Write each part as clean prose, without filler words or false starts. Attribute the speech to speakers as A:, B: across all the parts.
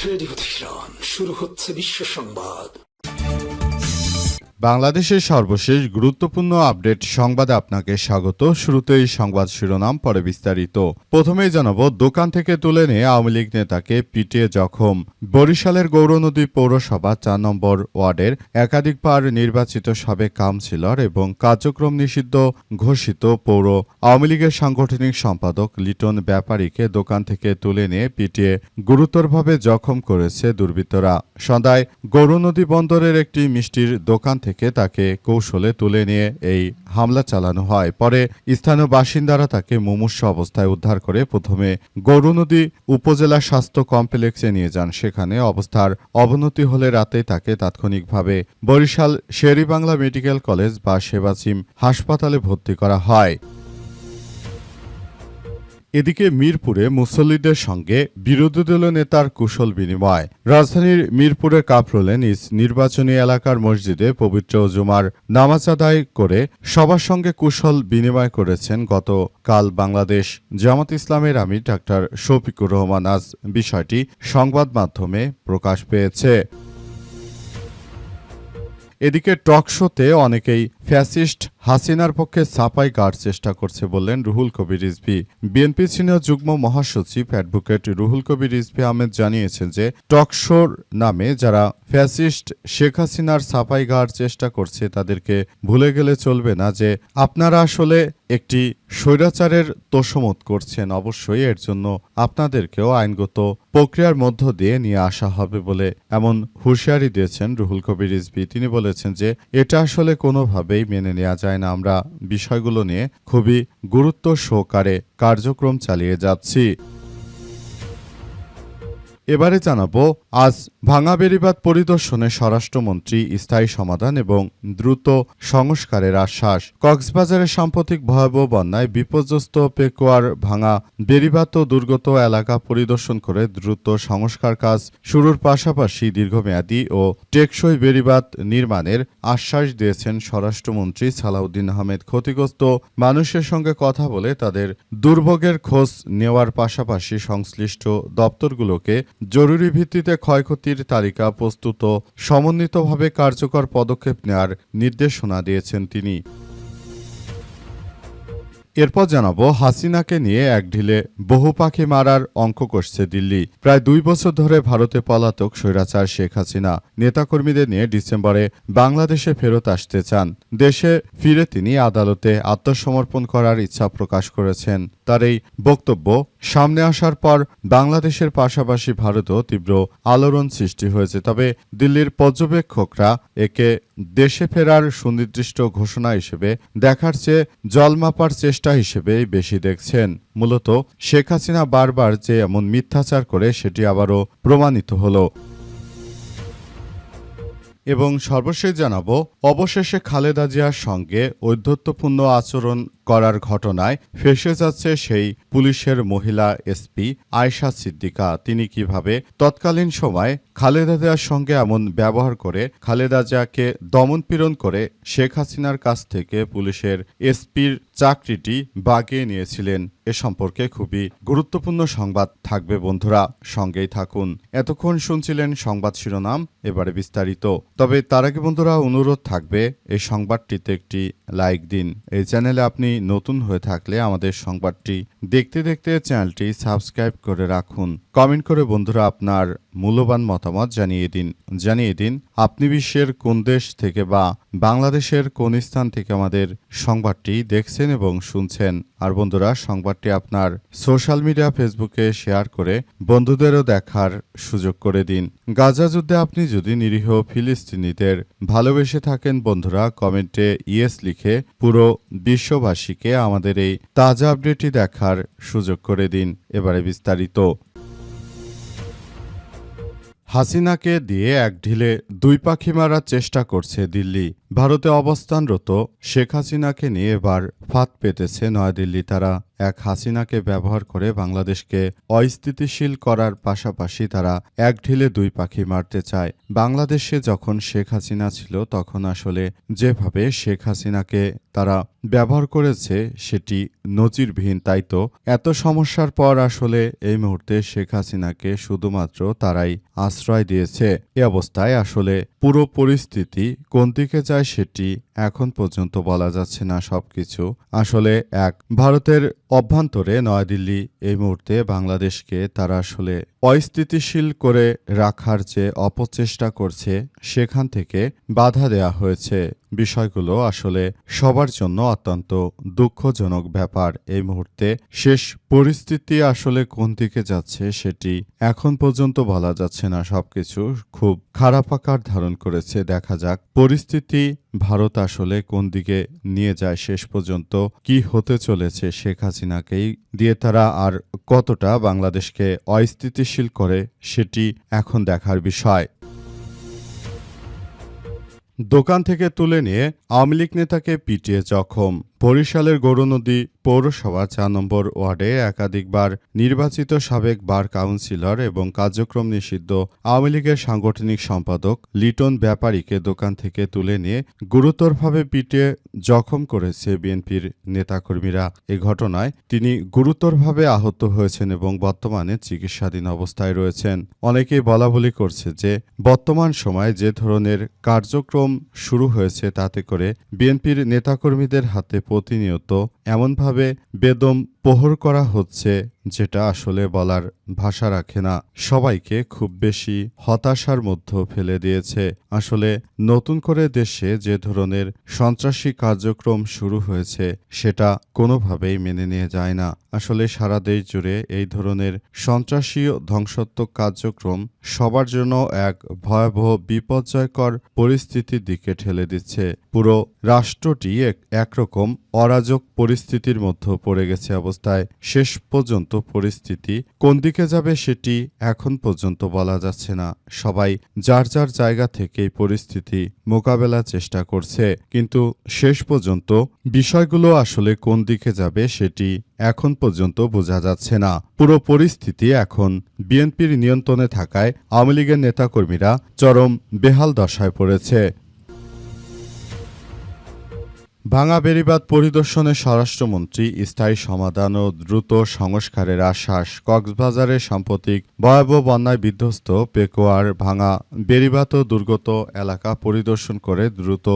A: Radio Tehran, শুরু হচ্ছে বিশ্ব সংবাদ।
B: বাংলাদেশের সর্বশেষ গুরুত্বপূর্ণ আপডেট সংবাদে আপনাকে স্বাগত। শুরুতেই সংবাদ শিরোনাম, পরে বিস্তারিত। প্রথমেই জানাবো, দোকান থেকে তুলে নিয়ে আওয়ামী লীগ নেতাকে পিটিয়ে জখম। বরিশালের গৌরনদী পৌরসভা ৪ নম্বর ওয়ার্ডের একাধিকবার নির্বাচিত সাবেক কাউন্সিলর এবং কার্যক্রম নিষিদ্ধ ঘোষিত পৌর আওয়ামী লীগের সাংগঠনিক সম্পাদক লিটন ব্যাপারীকে দোকান থেকে তুলে নিয়ে পিটিয়ে গুরুতরভাবে জখম করেছে দুর্বৃত্তরা। সন্ধ্যায় গৌরনদী বন্দরের একটি মিষ্টির দোকান থেকে তাকে কৌশলে তুলে নিয়ে এই হামলা চালানো হয়। পরে স্থানীয় বাসিন্দারা তাকে মুমূর্ষ অবস্থায় উদ্ধার করে প্রথমে গৌরনদী উপজেলা স্বাস্থ্য কমপ্লেক্সে নিয়ে যান। সেখানে অবস্থার অবনতি হলে রাতে তাকে তাৎক্ষণিকভাবে বরিশাল শের-ই-বাংলা মেডিকেল কলেজ বা সেবাসিম হাসপাতালে ভর্তি করা হয়। এদিকে মিরপুরে মুসল্লিদের সঙ্গে বিরোধী দল নেতার কুশল বিনিময়। রাজধানীর মিরপুরে কাফরুলে নিজ নির্বাচনী এলাকার মসজিদে পবিত্র জুমার নামাজ আদায় করে সবার সঙ্গে কুশল বিনিময় করেছেন গতকাল বাংলাদেশ জামাত ইসলামের আমির ডাক্তার শফিকুর রহমান। আজ বিষয়টি সংবাদ মাধ্যমে প্রকাশ পেয়েছে। এদিকে টকশোতে অনেকেই ফ্যাসিস্ট হাসিনার পক্ষে ছাপাই গাড় চেষ্টা করছে বললেন রুহুল কবির রিজভী। বিএনপি সিনিয়র যুগ্ম মহাসচিব অ্যাডভোকেট রুহুল কবির রিজভী আহমেদ জানিয়েছেন যে টকশোর নামে যারা ফ্যাসিস্ট শেখ হাসিনার ছাপাই গাড় চেষ্টা করছে তাদেরকে ভুলে গেলে চলবে না যে আপনারা আসলে একটি স্বৈরাচারের তোষমত করছেন। অবশ্যই এর জন্য আপনাদেরকেও আইনগত প্রক্রিয়ার মধ্য দিয়ে নিয়ে আসা হবে বলে এমন হুঁশিয়ারি দিয়েছেন রুহুল কবির রিজভী। তিনি বলেছেন যে এটা আসলে কোনোভাবেই মেনে নেওয়া যায় না। আমরা বিষয়গুলো নিয়ে খুবই গুরুত্ব সহকারে কার্যক্রম চালিয়ে যাচ্ছি। এবারে জানাবো, আজ ভাঙা বেড়িবাঁধ পরিদর্শনে স্বরাষ্ট্রমন্ত্রী স্থায়ী সমাধান এবং দ্রুত সংস্কারের আশ্বাস। কক্সবাজারের সাম্প্রতিক ভয়াবহ বন্যায় বিপর্যস্ত পেকুয়ার ভাঙা বেড়িবাঁধ ও দুর্গত এলাকা পরিদর্শন করে দ্রুত সংস্কার কাজ শুরুর পাশাপাশি দীর্ঘমেয়াদী ও টেকসই বেড়িবাঁধ নির্মাণের আশ্বাস দিয়েছেন স্বরাষ্ট্রমন্ত্রী সালাউদ্দিন আহমেদ। ক্ষতিগ্রস্ত মানুষের সঙ্গে কথা বলে তাদের দুর্ভোগের খোঁজ নেওয়ার পাশাপাশি সংশ্লিষ্ট দপ্তরগুলোকে জরুরি ভিত্তিতে ক্ষয়ক্ষতির তালিকা প্রস্তুত ও সমন্বিতভাবে কার্যকর পদক্ষেপ নেওয়ার নির্দেশনা দিয়েছেন তিনি। এরপর জানাবো, হাসিনাকে নিয়ে এক ঢিলে বহু পাখি মারার অঙ্ক কষছে দিল্লি। প্রায় 2 বছর ধরে ভারতে পলাতক স্বৈরাচার শেখ হাসিনা নেতাকর্মীদের নিয়ে ডিসেম্বরে বাংলাদেশে ফেরত আসতে চান। দেশে ফিরে তিনি আদালতে আত্মসমর্পণ করার ইচ্ছা প্রকাশ করেছেন। তার এই বক্তব্য সামনে আসার পর বাংলাদেশের পাশাপাশি ভারতেও তীব্র আলোড়ন সৃষ্টি হয়েছে। তবে দিল্লির পর্যবেক্ষকরা একে দেশে ফেরার সুনির্দিষ্ট ঘোষণা হিসেবে দেখার চেয়ে জলমাপার চেষ্টা হিসেবেই বেশি দেখছেন। মূলত শেখ হাসিনা বারবার যে এমন মিথ্যাচার করে সেটি আবারও প্রমাণিত হলো। এবং সর্বশেষ জানাবো, অবশেষে খালেদা জিয়ার সঙ্গে ঔদ্ধত্যপূর্ণ আচরণ করার ঘটনায় ফেঁসে যাচ্ছে সেই পুলিশের মহিলা এসপি আয়েশা সিদ্দিকা। তিনি কিভাবে তৎকালীন সময় খালেদা জিয়ার সঙ্গে এমন ব্যবহার করে খালেদা জিয়াকে দমনপীড়ন করে শেখ হাসিনার কাছ থেকে পুলিশের এসপির চাকরিটি বাগিয়ে নিয়েছিলেন, এ সম্পর্কে খুবই গুরুত্বপূর্ণ সংবাদ থাকবে। বন্ধুরা, সঙ্গেই থাকুন। এতক্ষণ শুনছিলেন সংবাদ শিরোনাম, এবারে বিস্তারিত। তবে তার আগে বন্ধুরা অনুরোধ থাকবে, এই সংবাদটিতে একটি লাইক দিন। এই চ্যানেলে আপনি নতুন হয়ে থাকলে আমাদের সংবাদটি দেখতে দেখতে চ্যানেলটি সাবস্ক্রাইব করে রাখুন। কমেন্ট করে বন্ধুরা আপনার মূল্যবান মতামত জানিয়ে দিন আপনি বিশ্বের কোন দেশ থেকে বা বাংলাদেশের কোন স্থান থেকে আমাদের সংবাদটি দেখছেন এবং শুনছেন। আর বন্ধুরা, সংবাদটি আপনার সোশ্যাল মিডিয়া ফেসবুকে শেয়ার করে বন্ধুদেরও দেখার সুযোগ করে দিন। গাজা যুদ্ধে আপনি যদি নিরীহ ফিলিস্তিনিদের ভালোবেসে থাকেন বন্ধুরা, কমেন্টে ইয়েস লিখে পুরো বিশ্ববাসীকে আমাদের এই তাজা আপডেটটি দেখার সুযোগ করে দিন। এবারে বিস্তারিত। হাসিনাকে দিয়ে এক ঢিলে 2 পাখি মারার চেষ্টা করছে দিল্লি। ভারতে অবস্থানরত শেখ হাসিনাকে নিয়ে এবার ফাঁদ পেতেছে নয়াদিল্লি। তারা এক হাসিনাকে ব্যবহার করে বাংলাদেশকে অস্থিতিশীল করার পাশাপাশি তারা এক ঢিলে দুই পাখি মারতে চায়। বাংলাদেশে যখন শেখ হাসিনা ছিল তখন আসলে যেভাবে শেখ হাসিনাকে তারা ব্যবহার করেছে সেটি নজিরবিহীন। তাই তো এত সমস্যার পর আসলে এই মুহূর্তে শেখ হাসিনাকে শুধুমাত্র তারাই আশ্রয় দিয়েছে। এ অবস্থায় আসলে পুরো পরিস্থিতি কোন দিকে যায় সেটি এখন পর্যন্ত বলা যাচ্ছে না। সবকিছু আসলে এক ভারতের অভ্যন্তরে নয়াদিল্লি এই মুহূর্তে বাংলাদেশকে তারা আসলে অস্থিতিশীল করে রাখার যে অপচেষ্টা করছে সেখান থেকে বাধা দেয়া হয়েছে। বিষয়গুলো আসলে সবার জন্য অত্যন্ত দুঃখজনক ব্যাপার। এই মুহূর্তে শেষ পরিস্থিতি আসলে কোন দিকে যাচ্ছে সেটি এখন পর্যন্ত বলা যাচ্ছে না। সবকিছু খুব খারাপ আকার ধারণ করেছে। দেখা যাক পরিস্থিতি ভারত আসলে কোন দিকে নিয়ে যায়, শেষ পর্যন্ত কি হতে চলেছে। শেখ হাসিনাকেই দিয়ে তারা আর কতটা বাংলাদেশকে অস্থিতিশীল করে সেটি এখন দেখার বিষয়। দোকান থেকে তুলে নিয়ে আওয়ামী লীগ নেতাকে পিটিয়ে জখম। বরিশালের গৌরনদী পৌরসভা ৪ নম্বর ওয়ার্ডে একাধিকবার নির্বাচিত সাবেক বার কাউন্সিলর এবং কার্যক্রম নিষিদ্ধ আওয়ামী লীগের সাংগঠনিক সম্পাদক লিটন ব্যাপারীকে দোকান থেকে তুলে নিয়ে গুরুতরভাবে পিটিয়ে জখম করেছে বিএনপির নেতাকর্মীরা। এ ঘটনায় তিনি গুরুতরভাবে আহত হয়েছেন এবং বর্তমানে চিকিৎসাধীন অবস্থায় রয়েছেন। অনেকেই বলাবলি করছে যে বর্তমান সময়ে যে ধরনের কার্যক্রম শুরু হয়েছে তাতে করে বিএনপির নেতাকর্মীদের হাতে প্রতিনিয়ত এমনভাবে বেদম প্রহর করা হচ্ছে যেটা আসলে বলার ভাষা রাখে না। সবাইকে খুব বেশি হতাশার মধ্যে ফেলে দিয়েছে। আসলে নতুন করে দেশে যে ধরনের সন্ত্রাসী কার্যক্রম শুরু হয়েছে সেটা কোনোভাবেই মেনে নিয়ে যায় না। আসলে সারা দেশ জুড়ে এই ধরনের সন্ত্রাসী ধ্বংসাত্মক কার্যক্রম সবার জন্য এক ভয়াবহ বিপর্যয়কর পরিস্থিতির দিকে ঠেলে দিচ্ছে। পুরো রাষ্ট্রটি একরকম অরাজক পরিস্থিতির মধ্যে পড়ে গেছে অবস্থায়। শেষ পর্যন্ত পরিস্থিতি কোন দিকে যাবে সেটি এখন পর্যন্ত বলা যাচ্ছে না। সবাই যার যার জায়গা থেকে পরিস্থিতি মোকাবেলার চেষ্টা করছে, কিন্তু শেষ পর্যন্ত বিষয়গুলো আসলে কোন দিকে যাবে সেটি এখন পর্যন্ত বোঝা যাচ্ছে না। পুরো পরিস্থিতি এখন বিএনপির নিয়ন্ত্রণে থাকায় আওয়ামী লীগের নেতাকর্মীরা চরম বেহাল দশায় পড়েছে। ভাঙা বেড়িবাঁধ পরিদর্শনে স্বরাষ্ট্রমন্ত্রী স্থায়ী সমাধান ও দ্রুত সংস্কারের আশ্বাস। কক্সবাজারের সাম্প্রতিক ভয়াবহ বন্যায় বিধ্বস্ত পেকুয়ার ভাঙা বেড়িবাঁধ ও দুর্গত এলাকা পরিদর্শন করে দ্রুত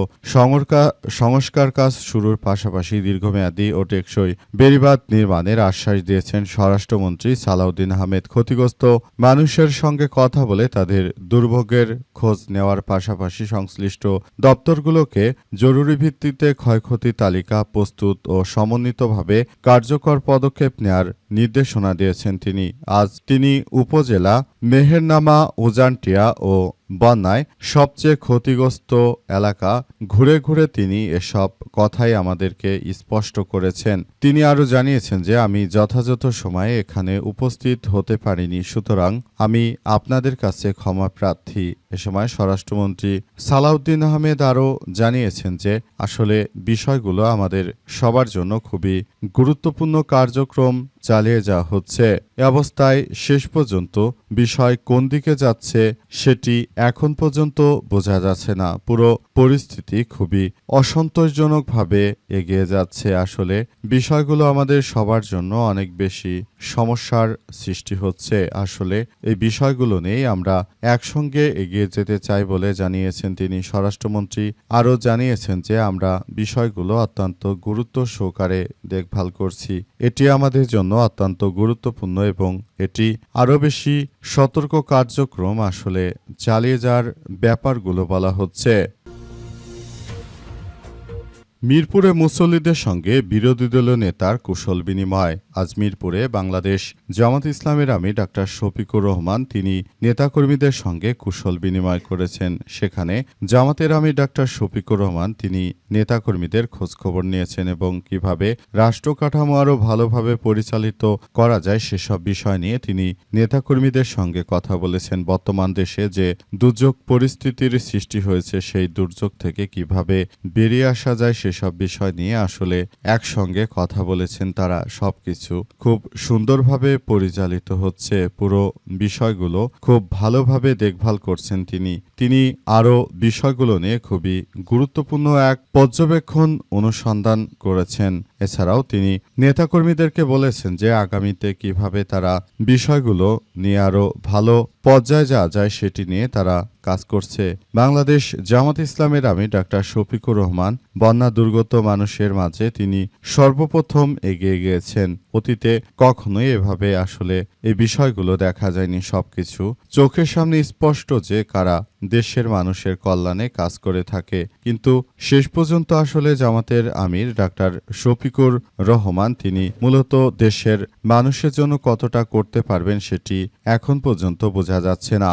B: সংস্কার কাজ শুরুর পাশাপাশি দীর্ঘমেয়াদী ও টেকসই বেড়িবাঁধ নির্মাণের আশ্বাস দিয়েছেন স্বরাষ্ট্রমন্ত্রী সালাউদ্দিন আহমেদ। ক্ষতিগ্রস্ত মানুষের সঙ্গে কথা বলে তাদের দুর্ভোগের খোঁজ নেওয়ার পাশাপাশি সংশ্লিষ্ট দপ্তরগুলোকে জরুরি ভিত্তিতে ক্ষয়ক্ষতি তালিকা প্রস্তুত ও সমন্বিতভাবে কার্যকর পদক্ষেপ নেয়ার নির্দেশনা দিয়েছেন তিনি। আজ তিনি উপজেলা মেহেরনামা উজানটিয়া ও বন্যায় সবচেয়ে ক্ষতিগ্রস্ত এলাকা ঘুরে ঘুরে তিনি এসব কথাই আমাদেরকে স্পষ্ট করেছেন। তিনি আরও জানিয়েছেন যে আমি যথাযথ সময়ে এখানে উপস্থিত হতে পারিনি, সুতরাং আমি আপনাদের কাছে ক্ষমা প্রার্থী। এ সময় স্বরাষ্ট্রমন্ত্রী সালাউদ্দিন আহমেদ আরও জানিয়েছেন যে আসলে বিষয়গুলো আমাদের সবার জন্য খুবই গুরুত্বপূর্ণ কার্যক্রম চালিয়ে যাওয়া হচ্ছে। এ অবস্থায় শেষ পর্যন্ত বিষয় কোন দিকে যাচ্ছে সেটি এখন পর্যন্ত বোঝা যাচ্ছে না। পুরো পরিস্থিতি খুবই অসন্তোষজনকভাবে এগিয়ে যাচ্ছে। আসলে বিষয়গুলো আমাদের সবার জন্য অনেক বেশি সমস্যার সৃষ্টি হচ্ছে। আসলে এই বিষয়গুলো নিয়েই আমরা একসঙ্গে এগিয়ে যেতে চাই বলে জানিয়েছেন তিনি। স্বরাষ্ট্রমন্ত্রী আরও জানিয়েছেন যে আমরা বিষয়গুলো অত্যন্ত গুরুত্ব সহকারে দেখভাল করছি। এটি আমাদের জন্য অত্যন্ত গুরুত্বপূর্ণ এবং এটি আরও বেশি সতর্ক কার্যক্রম আসলে চালিয়ে যাওয়ার ব্যাপারগুলো বলা হচ্ছে। মিরপুরে মুসল্লিদের সঙ্গে বিরোধী দলীয় নেতার কুশল বিনিময়। আজ মিরপুরে বাংলাদেশ জামাত ইসলামের আমির ডাক্তার শফিকুর রহমান তিনি নেতাকর্মীদের সঙ্গে কুশল বিনিময় করেছেন। সেখানে জামাতের আমির ডাক্তার শফিকুর রহমান তিনি নেতাকর্মীদের খোঁজখবর নিয়েছেন এবং কিভাবে রাষ্ট্র কাঠামো আরও ভালোভাবে পরিচালিত করা যায় সেসব বিষয় নিয়ে তিনি নেতাকর্মীদের সঙ্গে কথা বলেছেন। বর্তমান দেশে যে দুর্যোগ পরিস্থিতির সৃষ্টি হয়েছে সেই দুর্যোগ থেকে কিভাবে বেরিয়ে আসা যায় সেসব বিষয় নিয়ে আসলে একসঙ্গে কথা বলেছেন তারা। সবকিছু খুব সুন্দরভাবে পরিচালিত হচ্ছে, পুরো বিষয়গুলো খুব ভালোভাবে দেখভাল করছেন তিনি আরও বিষয়গুলো নিয়ে খুবই গুরুত্বপূর্ণ এক পর্যবেক্ষণ অনুসন্ধান করেছেন। এছাড়াও তিনি নেতাকর্মীদেরকে বলেছেন যে আগামীতে কিভাবে তারা বিষয়গুলো নিয়ে আরও ভালো পর্যায়ে যাওয়া যায় সেটি নিয়ে তারা কাজ করছে। বাংলাদেশ জামাত ইসলামের আমির ডাক্তার শফিকুর রহমান বন্যা দুর্গত মানুষের মাঝে তিনি সর্বপ্রথম এগিয়ে গিয়েছেন। অতীতে কখনোই এভাবে আসলে এই বিষয়গুলো দেখা যায়নি। সবকিছু চোখের সামনে স্পষ্ট যে কারা দেশের মানুষের কল্যাণে কাজ করে থাকে, কিন্তু শেষ পর্যন্ত আসলে জামাতের আমির ডাক্তার শফিকুর রহমান তিনি মূলত দেশের মানুষের জন্য কতটা করতে পারবেন সেটি এখন পর্যন্ত বোঝা যাচ্ছে না।